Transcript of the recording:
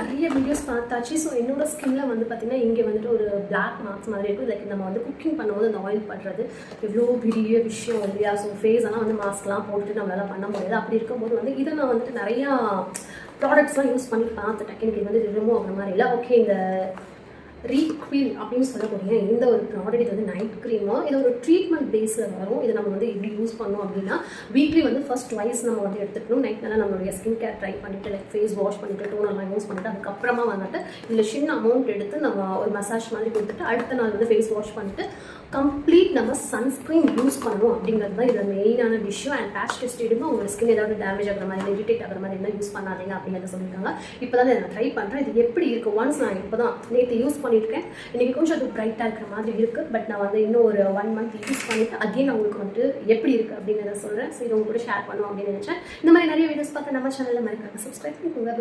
நிறைய வீடியோஸ் பார்த்தாச்சு. ஸோ என்னோட ஸ்கின்ல வந்து பார்த்தீங்கன்னா இங்கே வந்துட்டு ஒரு பிளாக் மார்க்ஸ் மாதிரி இருக்கும். லைக் நம்ம வந்து குக்கிங் பண்ணும்போது அந்த ஆயில் படுறது எவ்வளோ பெரிய விஷயம் இல்லையா. ஸோ ஃபேஸ் எல்லாம் வந்து மாஸ்க்லாம் போட்டுட்டு நம்மளால பண்ண முடியாது. அப்படி இருக்கும்போது வந்து இதை நான் வந்துட்டு நிறையா ப்ராடக்ட்ஸ்லாம் யூஸ் பண்ணி பார்த்துட்டேன். எனக்கு இது வந்து ரிமூவ் ஆகிற மாதிரி இல்லை. ஓகே, இந்த ரீக்வீல் அப்படின்னு சொல்லக்கூடிய இந்த ஒரு ப்ராடக்ட் இது வந்து நைட் க்ரீமோ, இது ஒரு ட்ரீட்மெண்ட் பேஸில் வரும். இதை நம்ம வந்து எப்படி யூஸ் பண்ணோம் அப்படின்னா வீக்லி வந்து ஃபர்ஸ்ட் ட்வைஸ் நம்ம வந்து எடுத்துக்கணும். நைட் நல்லா நம்மளுடைய ஸ்கின் கேர் ட்ரை பண்ணிவிட்டு லைக் ஃபேஸ் வாஷ் பண்ணிவிட்டு டோனர்லாம் யூஸ் பண்ணிவிட்டு அதுக்கப்புறமா வந்துட்டு இதில் சின்ன அமௌண்ட் எடுத்து நம்ம ஒரு மசாஜ் மாதிரி கொடுத்துட்டு அடுத்த நாள் வந்து ஃபேஸ் வாஷ் பண்ணிட்டு கம்ப்ளீட் நம்ம சன்ஸ்க்ரீன் யூஸ் பண்ணணும் அப்படிங்கிறது தான் இதில் மெயினான விஷயம். அண்ட் பேட்ச் டெஸ்ட் எடுமா உங்கள் ஸ்கின் ஏதாவது டேமேஜ் ஆகிற மாதிரி இரிட்டேட் ஆகிற மாதிரி இருந்தால் யூஸ் பண்ணாதீங்க அப்படிங்கிறத சொல்லியிருக்காங்க. இப்போ தான் நான் ட்ரை பண்ணுறேன். இது எப்படி இருக்குது ஒன்ஸ் நான் இப்போ தான் நேற்று யூஸ் பண்ணியிருக்கேன். இன்றைக்கி கொஞ்சம் அது பிரைட்டாக இருக்கிற மாதிரி இருக்குது. பட் நான் வந்து இன்னும் ஒரு 1 மந்த் யூஸ் பண்ணிவிட்டு அகெயின் உங்களுக்கு வந்துட்டு எப்படி இருக்குது அப்படிங்கிறத சொல்கிறேன். ஸோ இதை உங்க கூட ஷேர் பண்ணுவோம் அப்படின்னு நினச்சேன். இந்த மாதிரி நிறைய வீடியோஸ் பார்த்து நம்ம சேனலில் மறக்காம சப்ஸ்கிரைப் பண்ணிக்கோங்க.